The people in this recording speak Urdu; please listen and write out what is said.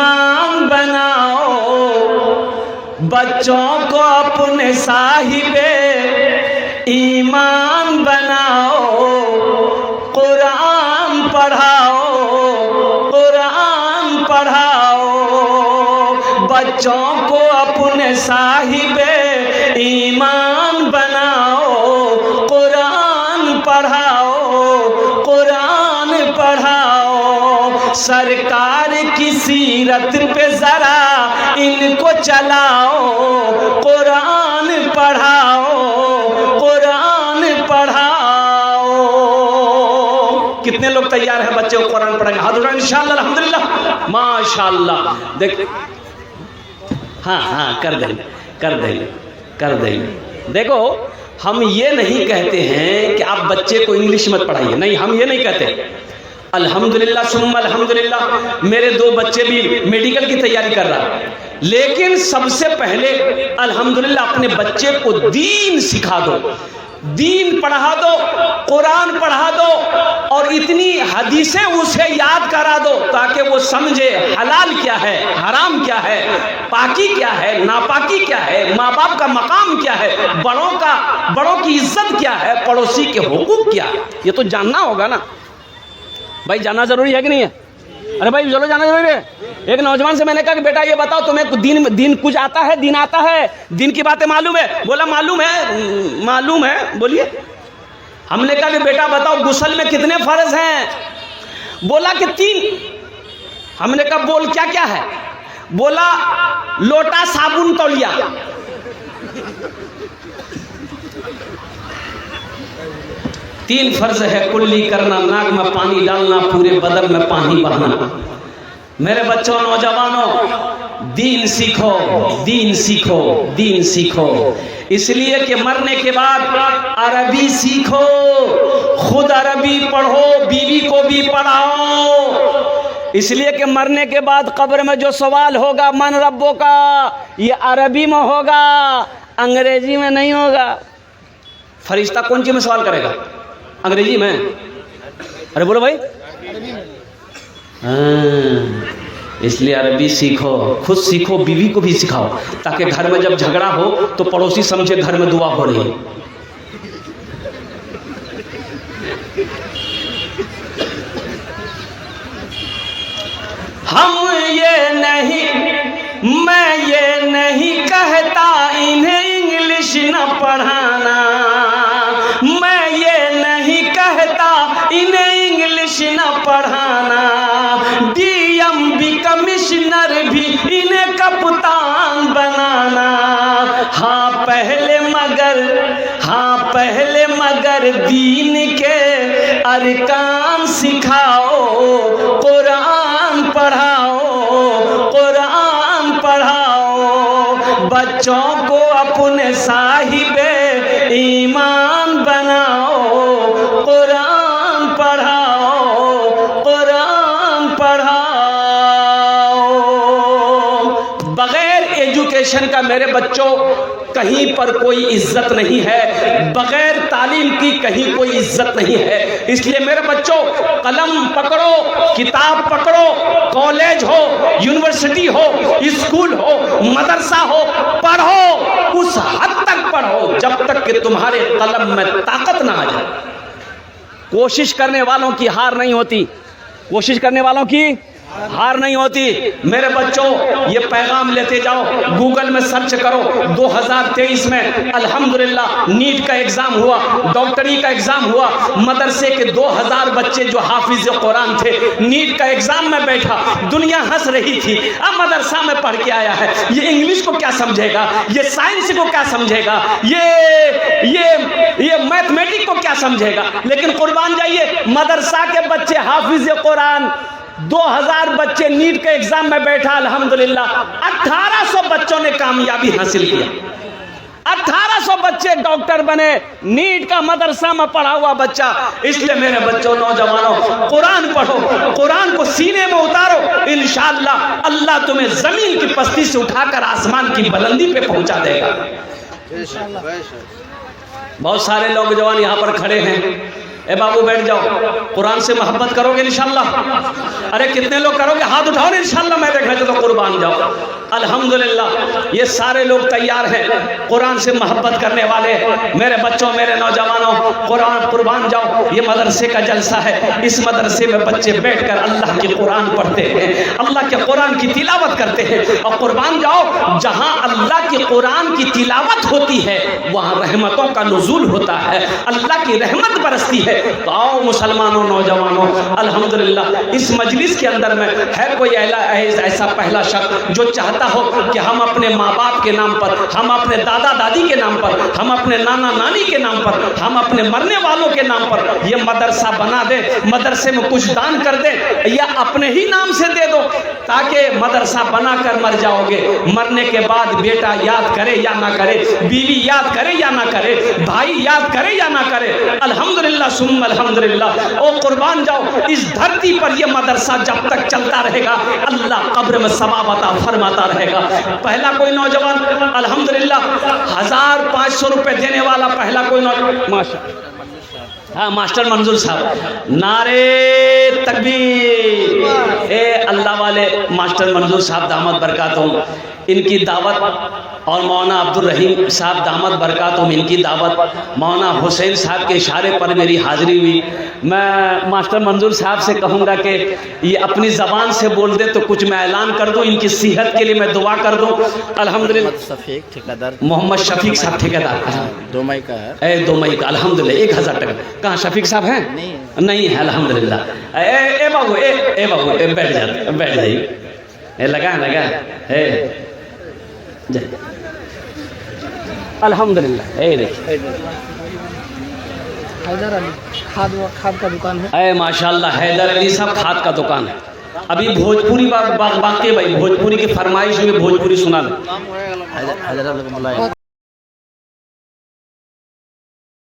ایمان بناؤ، بچوں کو اپنے صاحب ایمان بناؤ، قرآن پڑھاؤ، قرآن پڑھاؤ، بچوں کو اپنے صاحب ایمان بناؤ، قرآن پڑھاؤ، قرآن پڑھاؤ، سرکار کی سیرت پہ ذرا ان کو چلاؤ، قرآن پڑھاؤ، قرآن پڑھاؤ۔ کتنے لوگ تیار ہیں بچے کو قرآن پڑھائیں گے؟ ہاتھ اٹھائیں انشاءاللہ، الحمدللہ، ماشاءاللہ۔ دیکھ ہاں کر دیں گے۔ دیکھو ہم یہ نہیں کہتے ہیں کہ آپ بچے کو انگلش مت پڑھائیے، نہیں، ہم یہ نہیں کہتے۔ الحمدللہ ثم الحمدللہ، میرے 2 بچے بھی میڈیکل کی تیاری کر رہا ہے، لیکن سب سے پہلے الحمدللہ اپنے بچے کو دین سکھا دو، دین پڑھا دو، قرآن پڑھا دو، اور اتنی حدیثیں اسے یاد کرا دو تاکہ وہ سمجھے حلال کیا ہے، حرام کیا ہے، پاکی کیا ہے، ناپاکی کیا ہے، ماں باپ کا مقام کیا ہے، بڑوں کی عزت کیا ہے، پڑوسی کے حقوق کیا ہے، یہ تو جاننا ہوگا نا بھائی، جاننا ضروری ہے کہ نہیں ہے؟ ارے بھائی چلو، جاننا ضروری ہے۔ ایک نوجوان سے میں نے کہا کہ بیٹا یہ بتاؤ تمہیں دین کچھ آتا ہے، دین آتا ہے، دین کی باتیں معلوم ہے؟ بولا معلوم ہے، بولیے۔ ہم نے کہا کہ بیٹا بتاؤ غسل میں کتنے فرض ہیں؟ بولا کہ 3۔ ہم نے کہا بول کیا ہے؟ بولا لوٹا، صابن، تولیہ۔ تین فرض ہے کلی کرنا، ناک میں پانی ڈالنا، پورے بدن میں پانی بہانا۔ میرے بچوں، نوجوانوں، دین سیکھو، دین سیکھو، دین سیکھو، اس لیے کہ مرنے کے بعد عربی سیکھو، خود عربی پڑھو، بیوی کو بھی پڑھاؤ، اس لیے کہ مرنے کے بعد قبر میں جو سوال ہوگا من ربوں کا، یہ عربی میں ہوگا، انگریزی میں نہیں ہوگا۔ فرشتہ کون سی میں سوال کرے گا؟ انگریزی میں؟ ارے بولو بھائی، اس لیے عربی سیکھو، خود سیکھو، بیوی کو بھی سکھاؤ، تاکہ گھر میں جب جھگڑا ہو تو پڑوسی سمجھے گھر میں دعا ہو رہی ہے۔ میں یہ نہیں کہتا انہیں انگلش نہ پڑھانا، میں یہ نہیں کہتا انہیں انگلش نہ پڑھانا، ڈی ایم بھی کمشنر بھی انہیں کپتان بنانا، ہاں پہلے مگر دین کے ارکان سکھاؤ، قرآن پڑھاؤ، قرآن پڑھاؤ، بچوں کو اپنے صاحب ایمان بناؤ، قرآن پڑھاؤ، قرآن پڑھاؤ۔ بغیر ایجوکیشن کا میرے بچوں کہیں پر کوئی عزت نہیں ہے، بغیر تعلیم کی کہیں کوئی عزت نہیں ہے۔ اس لیے میرے بچوں قلم پکڑو، کتاب پکڑو، کالج ہو، یونیورسٹی ہو، اسکول ہو، مدرسہ ہو، پڑھو، اس حد تک پڑھو جب تک کہ تمہارے قلم میں طاقت نہ آ جائے۔ کوشش کرنے والوں کی ہار نہیں ہوتی، کوشش کرنے والوں کی ہار نہیں ہوتی۔ میرے بچوں یہ پیغام لیتے جاؤ، گوگل میں سرچ کرو، 2023 میں الحمدللہ نیٹ کا ایگزام ہوا، ڈاکٹری کا ایگزام ہوا، مدرسے کے 2000 بچے جو حافظ قرآن تھے، نیٹ کا ایگزام میں بیٹھا، دنیا ہنس رہی تھی، اب مدرسہ میں پڑھ کے آیا ہے، یہ انگلش کو کیا سمجھے گا، یہ سائنس کو کیا سمجھے گا، یہ میتھمیٹک کو کیا سمجھے گا۔ لیکن قربان جائیے، مدرسہ کے بچے حافظ قرآن، 2000 بچے نیٹ کے ایگزام میں بیٹھا، الحمدللہ 1800 بچوں نے کامیابی حاصل کیا، 1800 بچے ڈاکٹر بنے، نیٹ کا مدرسہ میں پڑھا ہوا بچہ۔ اس لیے میرے بچوں، نوجوانوں، قرآن پڑھو، قرآن کو سینے میں اتارو، انشاءاللہ اللہ تمہیں زمین کی پستی سے اٹھا کر آسمان کی بلندی پہ پہنچا دے گا۔ بہت سارے لوگ جوان یہاں پر کھڑے ہیں، اے بابو بیٹھ جاؤ, قرآن سے محبت کرو گے انشاءاللہ؟ ارے کتنے لوگ کرو گے؟ ہاتھ اٹھاؤ انشاءاللہ, میں دیکھنا چاہتا ہوں قربان جاؤ. الحمدللہ یہ سارے لوگ تیار ہیں قرآن سے محبت کرنے والے. میرے بچوں, میرے نوجوانوں, قربان جاؤ, یہ مدرسے کا جلسہ ہے. اس مدرسے میں بچے بیٹھ کر اللہ کی قرآن پڑھتے ہیں, اللہ کے قرآن کی تلاوت کرتے ہیں. اور قربان جاؤ, جہاں اللہ کی قرآن کی تلاوت ہوتی ہے وہاں رحمتوں کا نزول ہوتا ہے, اللہ کی رحمت برستی ہے. تو آؤ مسلمانوں, نوجوانوں, الحمدللہ اس مجلس کے اندر میں ہے کوئی ایسا پہلا شخص جو چاہتا ہو کہ ہم اپنے ماں باپ کے نام پر, ہم اپنے دادا دادی کے نام پر, ہم اپنے نانا نانی کے نام پر, ہم اپنے مرنے والوں کے نام پر یہ مدرسہ بنا دیں, مدرسے میں کچھ دان کر دیں یا اپنے ہی نام سے دے دو, تاکہ مدرسہ بنا کر مر جاؤ گے, مرنے کے بعد بیٹا یاد کرے یا نہ کرے, بیوی یاد کرے یا نہ کرے, بھائی یاد کرے یا نہ کرے, الحمدللہ ثم الحمدللہ. او قربان جاؤ, اس دھرتی پر یہ مدرسہ جب تک چلتا رہے گا اللہ قبر میں ثواب عطا فرماتا رہے گا. پہلا کوئی نوجوان الحمدللہ 1500 روپے دینے والا, پہلا کوئی نوجوان, ہاں ماسٹر منظور صاحب, نعرے تکبیر. اے اللہ والے ماسٹر منظور صاحب دامت برکاتہم, ان کی دعوت, اور مولانا عبد الرحیم صاحب دامت برکاتہم ان کی دعوت, مولانا حسین صاحب کے اشارے پر میری حاضری ہوئی. میں ماسٹر منظور صاحب سے کہوں گا کہ یہ اپنی زبان سے بول دے تو کچھ میں اعلان کر دوں, ان کی صحت کے لیے میں دعا کر دوں. الحمدللہ محمد شفیق صاحب ٹھیکیدار, 2 مئی کا ہے, اے 2 مئی کا, الحمدللہ 1000 ٹکا. کہاں شفیق صاحب ہیں؟ نہیں ہے الحمدللہ. اے بابو, اے بابو, بیٹھ جاتے, بیٹھ جائیے. لگا الحمدللہ. اے دیکھیں حیدر علی کھاد کا دکان ہے. اے ماشاءاللہ حیدر علی صاحب کھاد کا دکان ہے. ابھی بھوجپوری باقی بھائی, بھوجپوری کی فرمائش میں بھوجپوری سنا دیں. حیدر علی